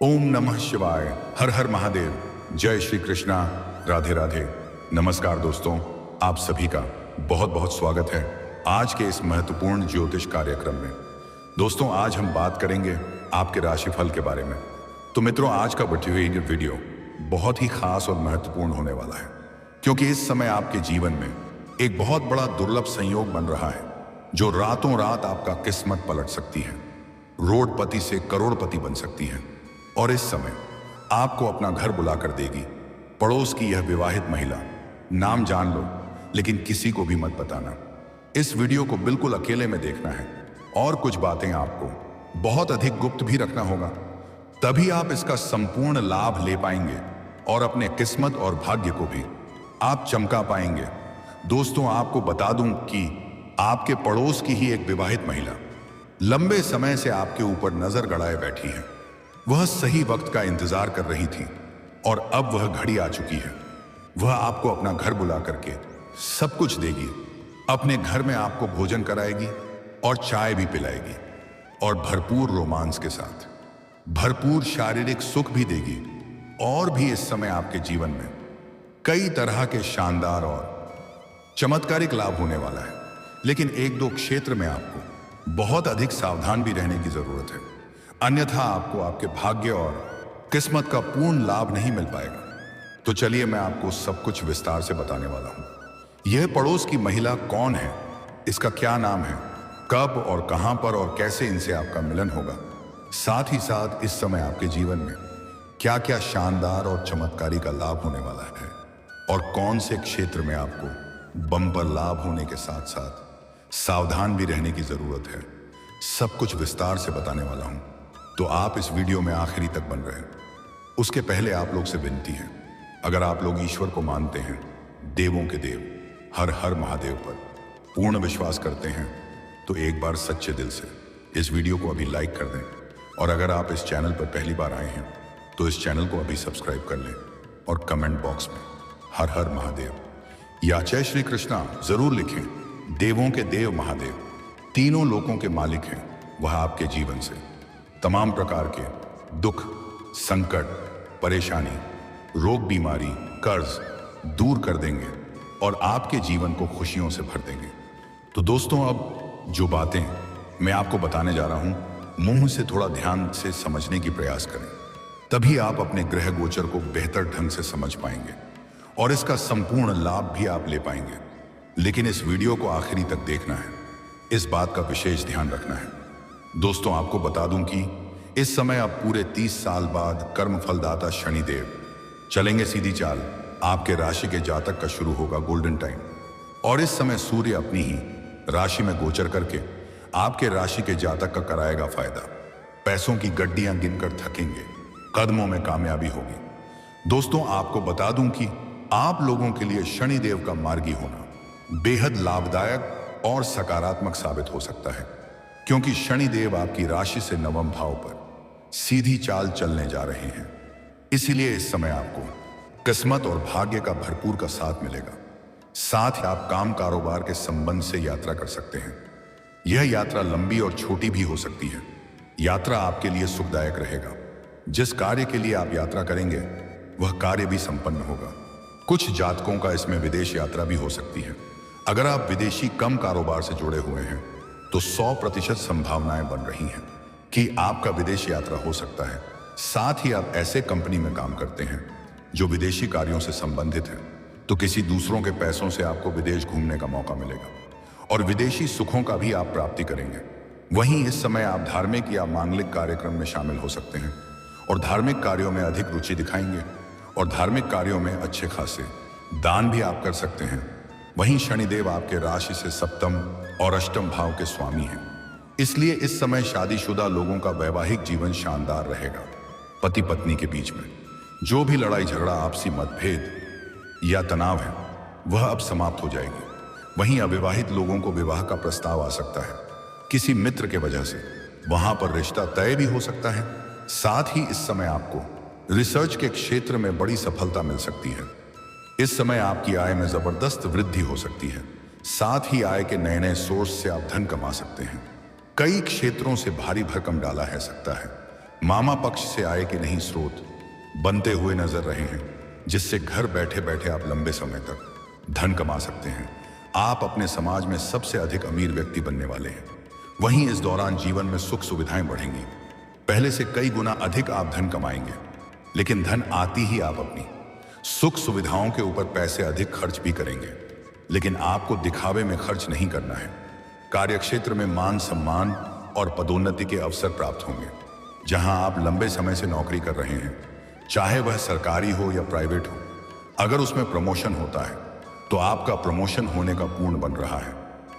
ओम नमः शिवाय। हर हर महादेव। जय श्री कृष्णा। राधे राधे। नमस्कार दोस्तों, आप सभी का बहुत बहुत स्वागत है आज के इस महत्वपूर्ण ज्योतिष कार्यक्रम में। दोस्तों, आज हम बात करेंगे आपके राशिफल के बारे में। तो मित्रों, आज का वीडियो बहुत ही खास और महत्वपूर्ण होने वाला है, क्योंकि इस समय आपके जीवन में एक बहुत बड़ा दुर्लभ संयोग बन रहा है जो रातों रात आपका किस्मत पलट सकती है, रोडपति से करोड़पति बन सकती है। और इस समय आपको अपना घर बुला कर देगी पड़ोस की यह विवाहित महिला। नाम जान लो, लेकिन किसी को भी मत बताना। इस वीडियो को बिल्कुल अकेले में देखना है और कुछ बातें आपको बहुत अधिक गुप्त भी रखना होगा, तभी आप इसका संपूर्ण लाभ ले पाएंगे और अपने किस्मत और भाग्य को भी आप चमका पाएंगे। दोस्तों, आपको बता दूं कि आपके पड़ोस की ही एक विवाहित महिला लंबे समय से आपके ऊपर नजर गड़ाए बैठी है। वह सही वक्त का इंतजार कर रही थी और अब वह घड़ी आ चुकी है। वह आपको अपना घर बुला करके सब कुछ देगी। अपने घर में आपको भोजन कराएगी और चाय भी पिलाएगी और भरपूर रोमांस के साथ भरपूर शारीरिक सुख भी देगी। और भी इस समय आपके जीवन में कई तरह के शानदार और चमत्कारिक लाभ होने वाला है, लेकिन एक दो क्षेत्र में आपको बहुत अधिक सावधान भी रहने की जरूरत है, अन्यथा आपको आपके भाग्य और किस्मत का पूर्ण लाभ नहीं मिल पाएगा। तो चलिए, मैं आपको सब कुछ विस्तार से बताने वाला हूं। यह पड़ोस की महिला कौन है, इसका क्या नाम है, कब और कहां पर और कैसे इनसे आपका मिलन होगा, साथ ही साथ इस समय आपके जीवन में क्या क्या शानदार और चमत्कारी का लाभ होने वाला है और कौन से क्षेत्र में आपको बम्पर लाभ होने के साथ साथ सावधान भी रहने की जरूरत है, सब कुछ विस्तार से बताने वाला हूं। तो आप इस वीडियो में आखिरी तक बन रहे हैं। उसके पहले आप लोग से विनती है, अगर आप लोग ईश्वर को मानते हैं, देवों के देव हर हर महादेव पर पूर्ण विश्वास करते हैं, तो एक बार सच्चे दिल से इस वीडियो को अभी लाइक कर दें। और अगर आप इस चैनल पर पहली बार आए हैं तो इस चैनल को अभी सब्सक्राइब कर लें और कमेंट बॉक्स में हर हर महादेव या जय श्री कृष्णा जरूर लिखें। देवों के देव महादेव तीनों लोकों के मालिक हैं। वह आपके जीवन से तमाम प्रकार के दुख, संकट, परेशानी, रोग, बीमारी, कर्ज दूर कर देंगे और आपके जीवन को खुशियों से भर देंगे। तो दोस्तों, अब जो बातें मैं आपको बताने जा रहा हूं, मुंह से थोड़ा ध्यान से समझने की प्रयास करें, तभी आप अपने ग्रह गोचर को बेहतर ढंग से समझ पाएंगे और इसका संपूर्ण लाभ भी आप ले पाएंगे। लेकिन इस वीडियो को आखिरी तक देखना है, इस बात का विशेष ध्यान रखना है। दोस्तों, आपको बता दूं कि इस समय अब पूरे 30 साल बाद कर्म फलदाता शनिदेव चलेंगे सीधी चाल। आपके राशि के जातक का शुरू होगा गोल्डन टाइम, और इस समय सूर्य अपनी ही राशि में गोचर करके आपके राशि के जातक का कराएगा फायदा। पैसों की गड्डियां गिनकर थकेंगे, कदमों में कामयाबी होगी। दोस्तों, आपको बता दूं कि आप लोगों के लिए शनिदेव का मार्गी होना बेहद लाभदायक और सकारात्मक साबित हो सकता है, क्योंकि शनिदेव आपकी राशि से नवम भाव पर सीधी चाल चलने जा रहे हैं। इसीलिए इस समय आपको किस्मत और भाग्य का भरपूर का साथ मिलेगा। साथ ही आप काम कारोबार के संबंध से यात्रा कर सकते हैं। यह यात्रा लंबी और छोटी भी हो सकती है। यात्रा आपके लिए सुखदायक रहेगा। जिस कार्य के लिए आप यात्रा करेंगे वह कार्य भी संपन्न होगा। कुछ जातकों का इसमें विदेश यात्रा भी हो सकती है। अगर आप विदेशी कम कारोबार से जुड़े हुए हैं तो 100% संभावनाएं बन रही हैं कि आपका विदेश यात्रा हो सकता है। साथ ही आप ऐसे कंपनी में काम करते हैं जो विदेशी कार्यों से संबंधित है, तो किसी दूसरों के पैसों से आपको विदेश घूमने का मौका मिलेगा और विदेशी सुखों का भी आप प्राप्ति करेंगे। वहीं इस समय आप धार्मिक या मांगलिक कार्यक्रम में शामिल हो सकते हैं और धार्मिक कार्यों में अधिक रुचि दिखाएंगे और धार्मिक कार्यों में अच्छे खासे दान भी आप कर सकते हैं। वहीं शनिदेव आपके राशि से सप्तम और अष्टम भाव के स्वामी हैं। इसलिए इस समय शादीशुदा लोगों का वैवाहिक जीवन शानदार रहेगा। पति पत्नी के बीच में जो भी लड़ाई झगड़ा, आपसी मतभेद या तनाव है, वह अब समाप्त हो जाएगी। वहीं अविवाहित लोगों को विवाह का प्रस्ताव आ सकता है। किसी मित्र के वजह से वहां पर रिश्ता तय भी हो सकता है। साथ ही इस समय आपको रिसर्च के क्षेत्र में बड़ी सफलता मिल सकती है। इस समय आपकी आय में जबरदस्त वृद्धि हो सकती है। साथ ही आय के नए नए सोर्स से आप धन कमा सकते हैं। कई क्षेत्रों से भारी भरकम डाला है सकता है। मामा पक्ष से आय के नहीं स्रोत बनते हुए नजर रहे हैं, जिससे घर बैठे बैठे आप लंबे समय तक धन कमा सकते हैं। आप अपने समाज में सबसे अधिक अमीर व्यक्ति बनने वाले हैं। वहीं इस दौरान जीवन में सुख सुविधाएं बढ़ेंगी। पहले से कई गुना अधिक आप धन कमाएंगे, लेकिन धन आती ही आप अपनी सुख सुविधाओं के ऊपर पैसे अधिक खर्च भी करेंगे, लेकिन आपको दिखावे में खर्च नहीं करना है। कार्यक्षेत्र में मान सम्मान और पदोन्नति के अवसर प्राप्त होंगे। जहां आप लंबे समय से नौकरी कर रहे हैं, चाहे वह सरकारी हो या प्राइवेट हो, अगर उसमें प्रमोशन होता है तो आपका प्रमोशन होने का पूर्ण बन रहा है।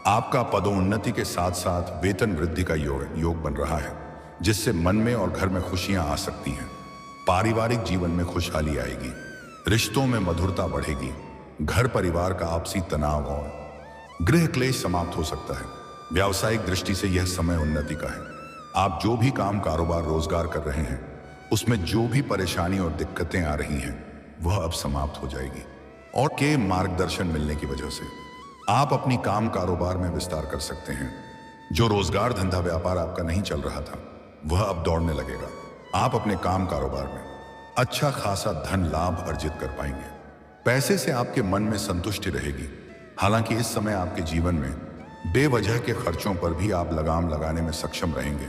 आपका पदोन्नति के साथ साथ वेतन वृद्धि का योग बन रहा है, जिससे मन में और घर में खुशियां आ सकती हैं। पारिवारिक जीवन में खुशहाली आएगी, रिश्तों में मधुरता बढ़ेगी, घर परिवार का आपसी तनाव और गृह क्लेश समाप्त हो सकता है। व्यावसायिक दृष्टि से यह समय उन्नति का है। आप जो भी काम कारोबार रोजगार कर रहे हैं, उसमें जो भी परेशानी और दिक्कतें आ रही हैं, वह अब समाप्त हो जाएगी। और के मार्गदर्शन मिलने की वजह से आप अपनी काम कारोबार में विस्तार कर सकते हैं। जो रोजगार धंधा व्यापार आपका नहीं चल रहा था, वह अब दौड़ने लगेगा। आप अपने काम कारोबार में अच्छा खासा धन लाभ अर्जित कर पाएंगे। पैसे से आपके मन में संतुष्टि रहेगी। हालांकि इस समय आपके जीवन में बेवजह के खर्चों पर भी आप लगाम लगाने में सक्षम रहेंगे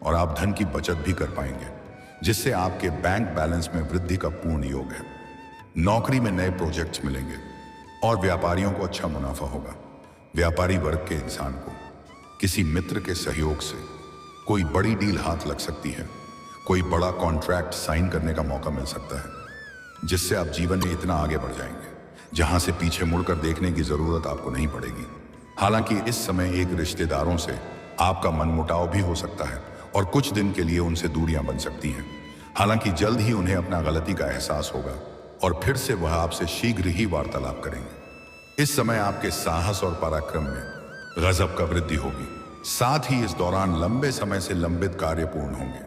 और आप धन की बचत भी कर पाएंगे, जिससे आपके बैंक बैलेंस में वृद्धि का पूर्ण योग है। नौकरी में नए प्रोजेक्ट्स मिलेंगे और व्यापारियों को अच्छा मुनाफा होगा। व्यापारी वर्ग के इंसान को किसी मित्र के सहयोग से कोई बड़ी डील हाथ लग सकती है। कोई बड़ा कॉन्ट्रैक्ट साइन करने का मौका मिल सकता है, जिससे आप जीवन में इतना आगे बढ़ जाएंगे जहां से पीछे मुड़कर देखने की जरूरत आपको नहीं पड़ेगी। हालांकि इस समय एक रिश्तेदारों से आपका मनमुटाव भी हो सकता है और कुछ दिन के लिए उनसे दूरियां बन सकती हैं। हालांकि जल्द ही उन्हें अपना गलती का एहसास होगा और फिर से वह आपसे शीघ्र ही वार्तालाप करेंगे। इस समय आपके साहस और पराक्रम में गजब का वृद्धि होगी। साथ ही इस दौरान लंबे समय से लंबित कार्य पूर्ण होंगे।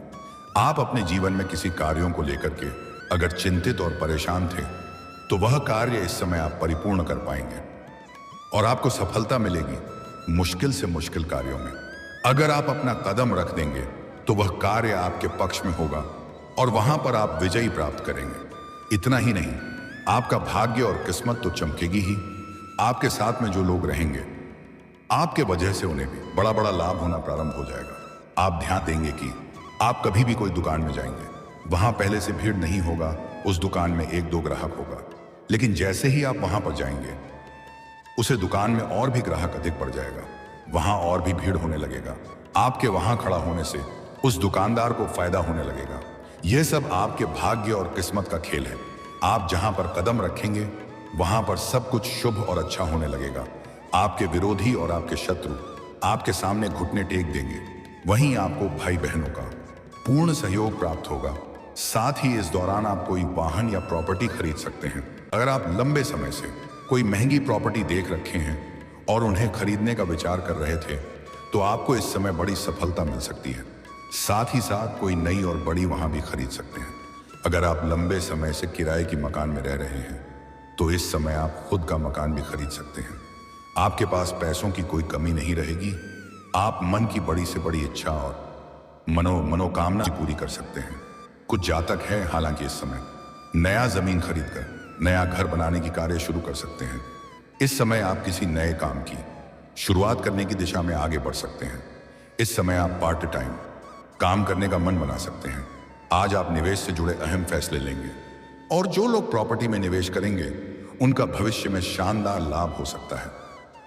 आप अपने जीवन में किसी कार्यों को लेकर के अगर चिंतित और परेशान थे, तो वह कार्य इस समय आप परिपूर्ण कर पाएंगे और आपको सफलता मिलेगी मुश्किल से मुश्किल कार्यों में। अगर आप अपना कदम रख देंगे तो वह कार्य आपके पक्ष में होगा और वहां पर आप विजयी प्राप्त करेंगे। इतना ही नहीं, आपका भाग्य और किस्मत तो चमकेगी ही, आपके साथ में जो लोग रहेंगे, आपके वजह से उन्हें भी बड़ा बड़ा लाभ होना प्रारंभ हो जाएगा। आप ध्यान देंगे कि आप कभी भी कोई दुकान में जाएंगे, वहां पहले से भीड़ नहीं होगा। उस दुकान में एक दो ग्राहक होगा, लेकिन जैसे ही आप वहां पर जाएंगे, उसे दुकान में और भी ग्राहक अधिक बढ़ जाएगा। वहां और भी भीड़ होने लगेगा। आपके वहां खड़ा होने से उस दुकानदार को फायदा होने लगेगा। यह सब आपके भाग्य और किस्मत का खेल है। आप जहां पर कदम रखेंगे, वहां पर सब कुछ शुभ और अच्छा होने लगेगा। आपके विरोधी और आपके शत्रु आपके सामने घुटने टेक देंगे। वहीं आपको भाई बहनों का पूर्ण सहयोग प्राप्त होगा। साथ ही इस दौरान आप कोई वाहन या प्रॉपर्टी खरीद सकते हैं। अगर आप लंबे समय से कोई महंगी प्रॉपर्टी देख रखे हैं और उन्हें खरीदने का विचार कर रहे थे, तो आपको इस समय बड़ी सफलता मिल सकती है। साथ ही साथ कोई नई और बड़ी वहां भी खरीद सकते हैं। अगर आप लंबे समय से किराए की मकान में रह रहे हैं, तो इस समय आप खुद का मकान भी खरीद सकते हैं। आपके पास पैसों की कोई कमी नहीं रहेगी। आप मन की बड़ी से बड़ी इच्छा और मनोकामना पूरी कर सकते हैं। कुछ जातक है हालांकि इस समय नया जमीन खरीदकर नया घर बनाने की कार्य शुरू कर सकते हैं। इस समय आप किसी नए काम की शुरुआत करने की दिशा में आगे बढ़ सकते हैं। इस समय आप पार्ट टाइम काम करने का मन बना सकते हैं। आज आप निवेश से जुड़े अहम फैसले लेंगे और जो लोग प्रॉपर्टी में निवेश करेंगे, उनका भविष्य में शानदार लाभ हो सकता है।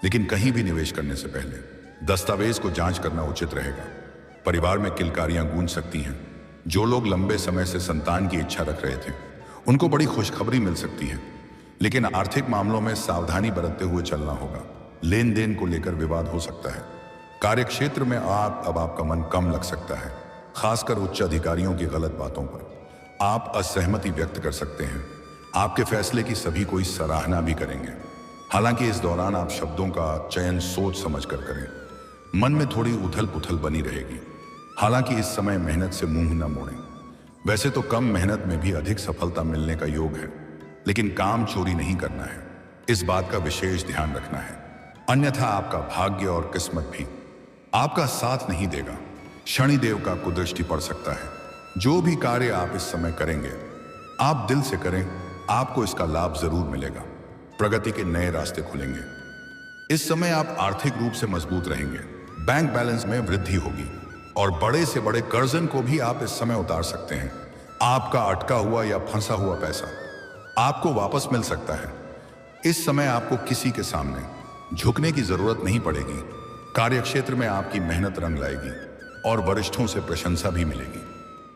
लेकिन कहीं भी निवेश करने से पहले दस्तावेज को जांच करना उचित रहेगा। परिवार में किलकारियां गूंज सकती हैं। जो लोग लंबे समय से संतान की इच्छा रख रहे थे, उनको बड़ी खुशखबरी मिल सकती है। लेकिन आर्थिक मामलों में सावधानी बरतते हुए चलना होगा। लेन देन को लेकर विवाद हो सकता है। कार्यक्षेत्र में अब आपका मन कम लग सकता है, खासकर उच्च अधिकारियों की गलत बातों पर आप असहमति व्यक्त कर सकते हैं। आपके फैसले की सभी कोई सराहना भी करेंगे। हालांकि इस दौरान आप शब्दों का चयन सोच समझ कर करें। मन में थोड़ी उथल पुथल बनी रहेगी। हालांकि इस समय मेहनत से मुंह न मोड़ें। वैसे तो कम मेहनत में भी अधिक सफलता मिलने का योग है, लेकिन काम चोरी नहीं करना है, इस बात का विशेष ध्यान रखना है। अन्यथा आपका भाग्य और किस्मत भी आपका साथ नहीं देगा। शनिदेव का कुदृष्टि पड़ सकता है। जो भी कार्य आप इस समय करेंगे, आप दिल से करें, आपको इसका लाभ जरूर मिलेगा। प्रगति के नए रास्ते खुलेंगे। इस समय आप आर्थिक रूप से मजबूत रहेंगे। बैंक बैलेंस में वृद्धि होगी और बड़े से बड़े कर्जन को भी आप इस समय उतार सकते हैं। आपका अटका हुआ या फंसा हुआ पैसा आपको वापस मिल सकता है। इस समय आपको किसी के सामने झुकने की जरूरत नहीं पड़ेगी। कार्यक्षेत्र में आपकी मेहनत रंग लाएगी और वरिष्ठों से प्रशंसा भी मिलेगी।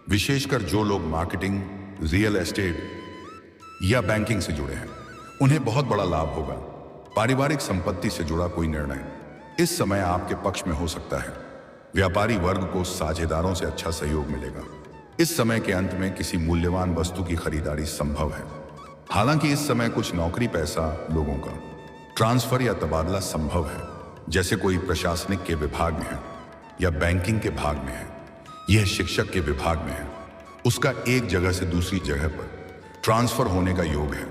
विशेषकर जो लोग मार्केटिंग, रियल एस्टेट या बैंकिंग से जुड़े हैं, उन्हें बहुत बड़ा लाभ होगा। पारिवारिक संपत्ति से जुड़ा कोई निर्णय इस समय आपके पक्ष में हो सकता है। व्यापारी वर्ग को साझेदारों से अच्छा सहयोग मिलेगा। इस समय के अंत में किसी मूल्यवान वस्तु की खरीदारी संभव है। हालांकि इस समय कुछ नौकरी पैसा लोगों का ट्रांसफर या तबादला संभव है। जैसे कोई प्रशासनिक के विभाग में है या बैंकिंग के भाग में है, यह शिक्षक के विभाग में है, उसका एक जगह से दूसरी जगह पर ट्रांसफर होने का योग है।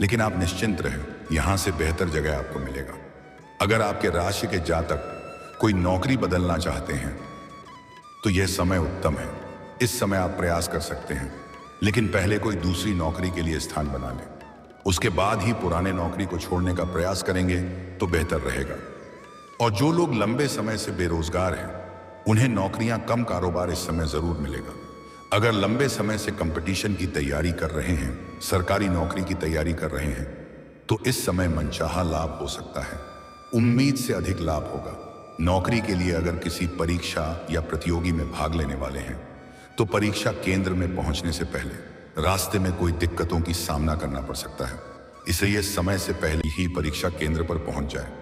लेकिन आप निश्चिंत रहें, यहां से बेहतर जगह आपको मिलेगा। अगर आपके राशि के जातक कोई नौकरी बदलना चाहते हैं तो यह समय उत्तम है। इस समय आप प्रयास कर सकते हैं, लेकिन पहले कोई दूसरी नौकरी के लिए स्थान बना लें। उसके बाद ही पुराने नौकरी को छोड़ने का प्रयास करेंगे तो बेहतर रहेगा। और जो लोग लंबे समय से बेरोजगार हैं, उन्हें नौकरियां कम कारोबार इस समय जरूर मिलेगा। अगर लंबे समय से कंपटीशन की तैयारी कर रहे हैं, सरकारी नौकरी की तैयारी कर रहे हैं, तो इस समय मनचाहा लाभ हो सकता है। उम्मीद से अधिक लाभ होगा। नौकरी के लिए अगर किसी परीक्षा या प्रतियोगी में भाग लेने वाले हैं, तो परीक्षा केंद्र में पहुंचने से पहले रास्ते में कोई दिक्कतों की सामना करना पड़ सकता है। इसलिए समय से पहले ही परीक्षा केंद्र पर पहुंच जाए।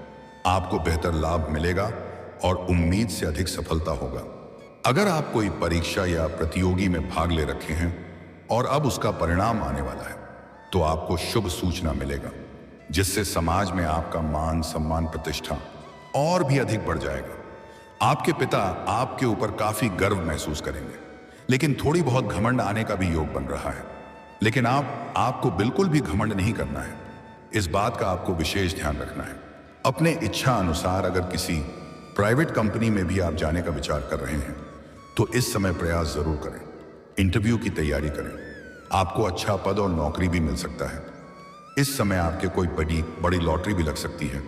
आपको बेहतर लाभ मिलेगा और उम्मीद से अधिक सफलता होगा। अगर आप कोई परीक्षा या प्रतियोगी में भाग ले रखे हैं और अब उसका परिणाम आने वाला है, तो आपको शुभ सूचना मिलेगा, जिससे समाज में आपका मान, सम्मान, प्रतिष्ठा और भी अधिक बढ़ जाएगा। आपके पिता आपके ऊपर काफी गर्व महसूस करेंगे, लेकिन थोड़ी बहुत घमंड आने का भी योग बन रहा है। लेकिन आपको बिल्कुल भी घमंड नहीं करना है। इस बात का आपको विशेष ध्यान रखना है। अपने इच्छा अनुसार अगर किसी प्राइवेट कंपनी में भी आप जाने का विचार कर रहे हैं, तो इस समय प्रयास जरूर करें। इंटरव्यू की तैयारी करें। आपको अच्छा पद और नौकरी भी मिल सकता है। इस समय आपके कोई बड़ी लॉटरी भी लग सकती है।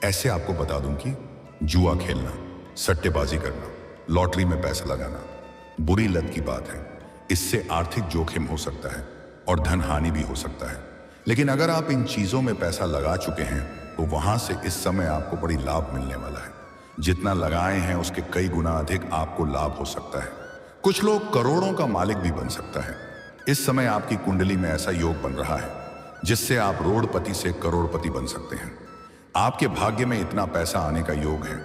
ऐसे आपको बता दूं कि जुआ खेलना, सट्टेबाजी करना, लॉटरी में पैसा लगाना बुरी लत की बात है। इससे आर्थिक जोखिम हो सकता है और धन हानि भी हो सकता है। लेकिन अगर आप इन चीजों में पैसा लगा चुके हैं, तो वहां से इस समय आपको बड़ी लाभ मिलने वाला है। जितना लगाए हैं उसके कई गुना अधिक आपको लाभ हो सकता है। कुछ लोग करोड़ों का मालिक भी बन सकता है। इस समय आपकी कुंडली में ऐसा योग बन रहा है जिससे आप रोड़पति से करोड़पति बन सकते हैं। आपके भाग्य में इतना पैसा आने का योग है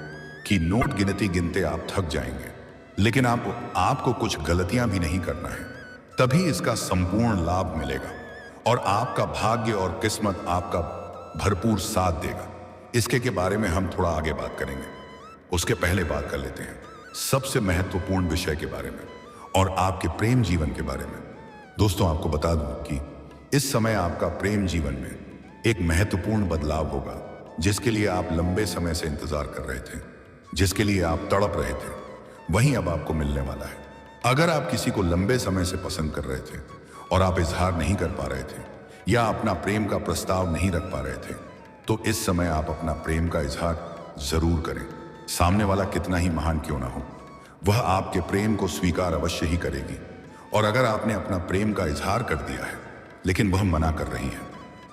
कि नोट गिनती गिनते आप थक जाएंगे। लेकिन आपको कुछ गलतियां भी नहीं करना है, तभी इसका संपूर्ण लाभ मिलेगा और आपका भाग्य और किस्मत आपका भरपूर साथ देगा। इसके के बारे में हम थोड़ा आगे बात करेंगे। उसके पहले बात कर लेते हैं सबसे महत्वपूर्ण विषय के बारे में और आपके प्रेम जीवन के बारे में। दोस्तों, आपको बता दूं कि इस समय आपका प्रेम जीवन में एक महत्वपूर्ण बदलाव होगा, जिसके लिए आप लंबे समय से इंतजार कर रहे थे, जिसके लिए आप तड़प रहे थे, वही अब आपको मिलने वाला है। अगर आप किसी को लंबे समय से पसंद कर रहे थे और आप इजहार नहीं कर पा रहे थे या अपना प्रेम का प्रस्ताव नहीं रख पा रहे थे, तो इस समय आप अपना प्रेम का इजहार जरूर करें। सामने वाला कितना ही महान क्यों ना हो, वह आपके प्रेम को स्वीकार अवश्य ही करेगी। और अगर आपने अपना प्रेम का इजहार कर दिया है लेकिन वह मना कर रही है,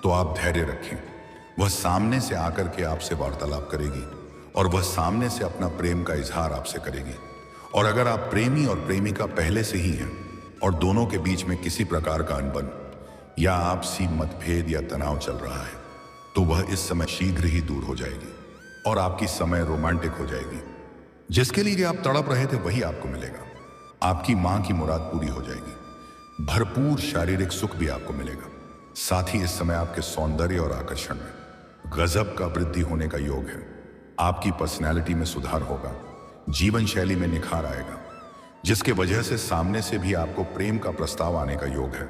तो आप धैर्य रखें। वह सामने से आकर के आपसे वार्तालाप करेगी और वह सामने से अपना प्रेम का इजहार आपसे करेगी। और अगर आप प्रेमी और प्रेमिका पहले से ही हैं और दोनों के बीच में किसी प्रकार का अनबन या आपसी मतभेद या तनाव चल रहा है, तो वह इस समय शीघ्र ही दूर हो जाएगी और आपकी समय रोमांटिक हो जाएगी। जिसके लिए आप तड़प रहे थे वही आपको मिलेगा। आपकी मां की मुराद पूरी हो जाएगी। भरपूर शारीरिक सुख भी आपको मिलेगा। साथ ही इस समय आपके सौंदर्य और आकर्षण में गजब का वृद्धि होने का योग है। आपकी पर्सनैलिटी में सुधार होगा, जीवन शैली में निखार आएगा, जिसके वजह से सामने से भी आपको प्रेम का प्रस्ताव आने का योग है।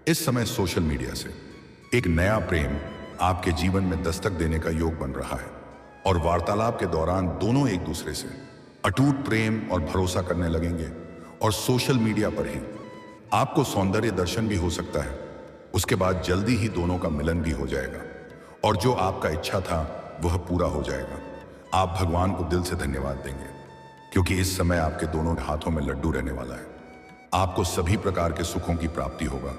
इस समय सोशल मीडिया से एक नया प्रेम आपके जीवन में दस्तक देने का योग बन रहा है और वार्तालाप के दौरान दोनों एक दूसरे से अटूट प्रेम और भरोसा करने लगेंगे और सोशल मीडिया पर ही आपको सौंदर्य दर्शन भी हो सकता है। उसके बाद जल्दी ही दोनों का मिलन भी हो जाएगा और जो आपका इच्छा था वह पूरा हो जाएगा। आप भगवान को दिल से धन्यवाद देंगे क्योंकि इस समय आपके दोनों हाथों में लड्डू रहने वाला है। आपको सभी प्रकार के सुखों की प्राप्ति होगा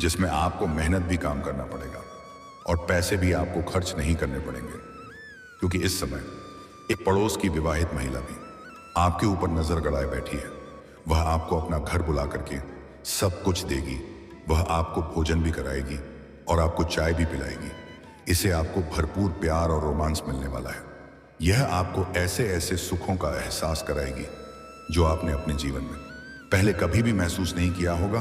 जिसमें आपको मेहनत भी काम करना पड़ेगा और पैसे भी आपको खर्च नहीं करने पड़ेंगे, क्योंकि इस समय एक पड़ोस की विवाहित महिला भी आपके ऊपर नजर गड़ाए बैठी है। वह आपको अपना घर बुला करके सब कुछ देगी। वह आपको भोजन भी कराएगी और आपको चाय भी पिलाएगी। इसे आपको भरपूर प्यार और रोमांस मिलने वाला है। यह आपको ऐसे ऐसे सुखों का एहसास कराएगी जो आपने अपने जीवन में पहले कभी भी महसूस नहीं किया होगा,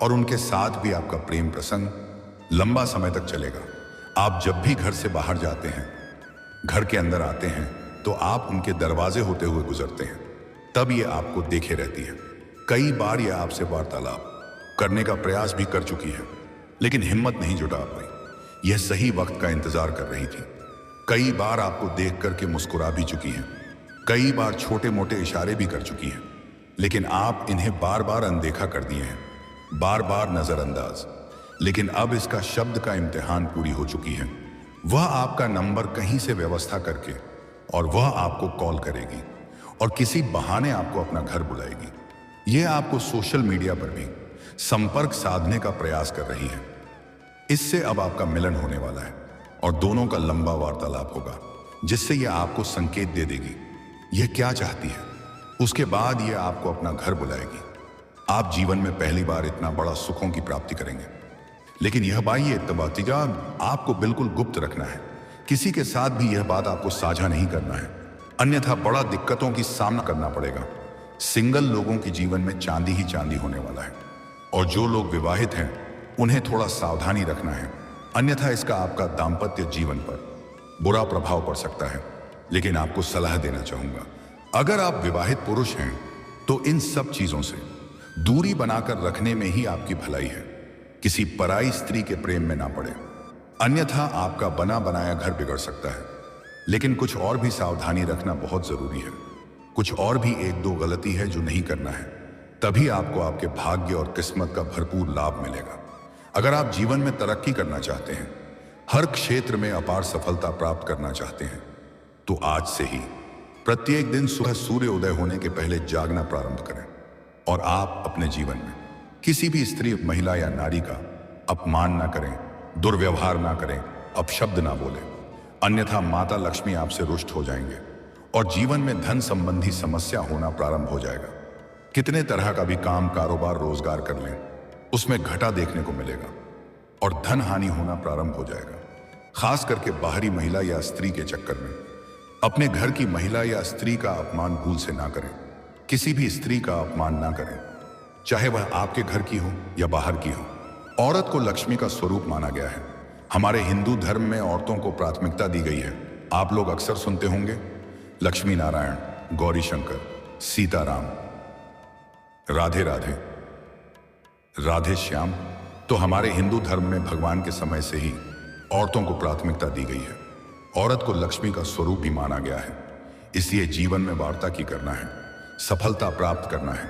और उनके साथ भी आपका प्रेम प्रसंग लंबा समय तक चलेगा। आप जब भी घर से बाहर जाते हैं, घर के अंदर आते हैं, तो आप उनके दरवाजे होते हुए गुजरते हैं, तब ये आपको देखे रहती है। कई बार यह आपसे वार्तालाप करने का प्रयास भी कर चुकी है, लेकिन हिम्मत नहीं जुटा पाई। यह सही वक्त का इंतजार कर रही थी। कई बार आपको देख करके मुस्कुरा भी चुकी है, कई बार छोटे मोटे इशारे भी कर चुकी है, लेकिन आप इन्हें बार बार अनदेखा कर दिए हैं, बार बार नजरअंदाज। लेकिन अब इसका शब्द का इम्तिहान पूरी हो चुकी है। वह आपका नंबर कहीं से व्यवस्था करके और वह आपको कॉल करेगी और किसी बहाने आपको अपना घर बुलाएगी। यह आपको सोशल मीडिया पर भी संपर्क साधने का प्रयास कर रही है। इससे अब आपका मिलन होने वाला है और दोनों का लंबा वार्तालाप होगा, जिससे यह आपको संकेत दे देगी यह क्या चाहती है। उसके बाद यह आपको अपना घर बुलाएगी। आप जीवन में पहली बार इतना बड़ा सुखों की प्राप्ति करेंगे, लेकिन यह बाह्य इत्तबातिजा आपको बिल्कुल गुप्त रखना है। किसी के साथ भी यह बात आपको साझा नहीं करना है, अन्यथा बड़ा दिक्कतों की सामना करना पड़ेगा। सिंगल लोगों के जीवन में चांदी ही चांदी होने वाला है, और जो लोग विवाहित हैं उन्हें थोड़ा सावधानी रखना है, अन्यथा इसका आपका दाम्पत्य जीवन पर बुरा प्रभाव पड़ सकता है। लेकिन आपको सलाह देना चाहूंगा, अगर आप विवाहित पुरुष हैं तो इन सब चीजों से दूरी बनाकर रखने में ही आपकी भलाई है। किसी पराई स्त्री के प्रेम में ना पड़े, अन्यथा आपका बना बनाया घर बिगड़ सकता है। लेकिन कुछ और भी सावधानी रखना बहुत जरूरी है। कुछ और भी एक दो गलती है जो नहीं करना है, तभी आपको आपके भाग्य और किस्मत का भरपूर लाभ मिलेगा। अगर आप जीवन में तरक्की करना चाहते हैं, हर क्षेत्र में अपार सफलता प्राप्त करना चाहते हैं, तो आज से ही प्रत्येक दिन सुबह सूर्य उदय होने के पहले जागना प्रारंभ करें और आप अपने जीवन में किसी भी स्त्री, महिला या नारी का अपमान ना करें, दुर्व्यवहार ना करें, अपशब्द ना बोलें, अन्यथा माता लक्ष्मी आपसे रुष्ट हो जाएंगे और जीवन में धन संबंधी समस्या होना प्रारंभ हो जाएगा। कितने तरह का भी काम, कारोबार, रोजगार कर लें, उसमें घाटा देखने को मिलेगा और धन हानि होना प्रारंभ हो जाएगा। खास करके बाहरी महिला या स्त्री के चक्कर में अपने घर की महिला या स्त्री का अपमान भूल से ना करें। किसी भी स्त्री का अपमान ना करें, चाहे वह आपके घर की हो या बाहर की हो। औरत को लक्ष्मी का स्वरूप माना गया है। हमारे हिंदू धर्म में औरतों को प्राथमिकता दी गई है। आप लोग अक्सर सुनते होंगे लक्ष्मी नारायण, गौरी शंकर, सीताराम, राधे राधे, राधे श्याम। तो हमारे हिंदू धर्म में भगवान के समय से ही औरतों को प्राथमिकता दी गई है। औरत को लक्ष्मी का स्वरूप भी माना गया है। इसलिए जीवन में वार्ता की करना है, सफलता प्राप्त करना है,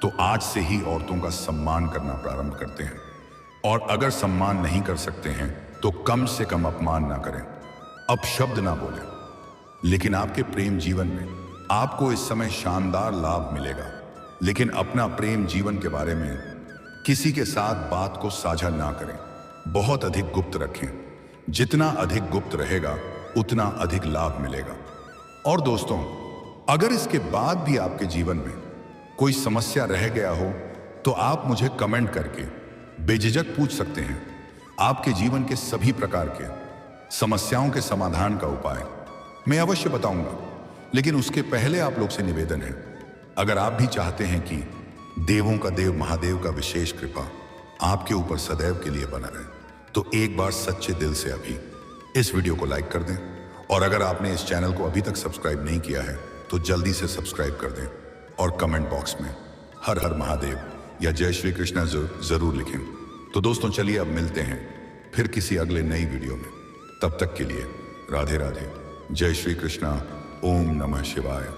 तो आज से ही औरतों का सम्मान करना प्रारंभ करते हैं। और अगर सम्मान नहीं कर सकते हैं तो कम से कम अपमान ना करें, अपशब्द ना बोलें। लेकिन आपके प्रेम जीवन में आपको इस समय शानदार लाभ मिलेगा, लेकिन अपना प्रेम जीवन के बारे में किसी के साथ बात को साझा ना करें, बहुत अधिक गुप्त रखें। जितना अधिक गुप्त रहेगा उतना अधिक लाभ मिलेगा। और दोस्तों, अगर इसके बाद भी आपके जीवन में कोई समस्या रह गया हो तो आप मुझे कमेंट करके बेझिझक पूछ सकते हैं। आपके जीवन के सभी प्रकार के समस्याओं के समाधान का उपाय मैं अवश्य बताऊंगा। लेकिन उसके पहले आप लोग से निवेदन है, अगर आप भी चाहते हैं कि देवों का देव महादेव का विशेष कृपा आपके ऊपर सदैव के लिए बना रहे, तो एक बार सच्चे दिल से अभी इस वीडियो को लाइक कर दें। और अगर आपने इस चैनल को अभी तक सब्सक्राइब नहीं किया है तो जल्दी से सब्सक्राइब कर दें और कमेंट बॉक्स में हर हर महादेव या जय श्री कृष्णा जरूर लिखें। तो दोस्तों, चलिए अब मिलते हैं फिर किसी अगले नई वीडियो में। तब तक के लिए राधे राधे, जय श्री कृष्णा, ओम नमः शिवाय।